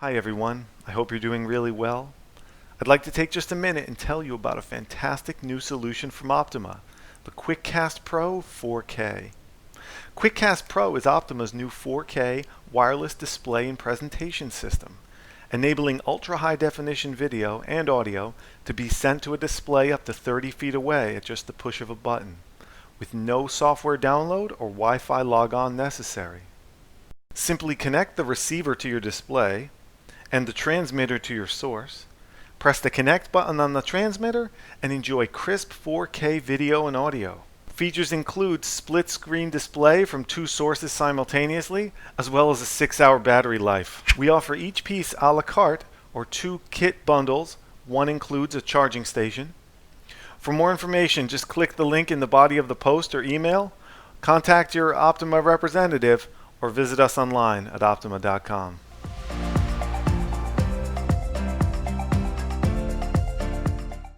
Hi everyone, I hope you're doing really well. I'd like to take just a minute and tell you about a fantastic new solution from Optoma, the QuickCast Pro 4K. QuickCast Pro is Optoma's new 4K wireless display and presentation system, enabling ultra-high definition video and audio to be sent to a display up to 30 feet away at just the push of a button, with no software download or Wi-Fi logon necessary. Simply connect the receiver to your display and the transmitter to your source, press the connect button on the transmitter, and enjoy crisp 4K video and audio. Features include split screen display from two sources simultaneously, as well as a 6-hour battery life. We offer each piece a la carte or 2 kit bundles. One includes a charging station. For more information, just click the link in the body of the post or email, contact your Optoma representative, or visit us online at optoma.com.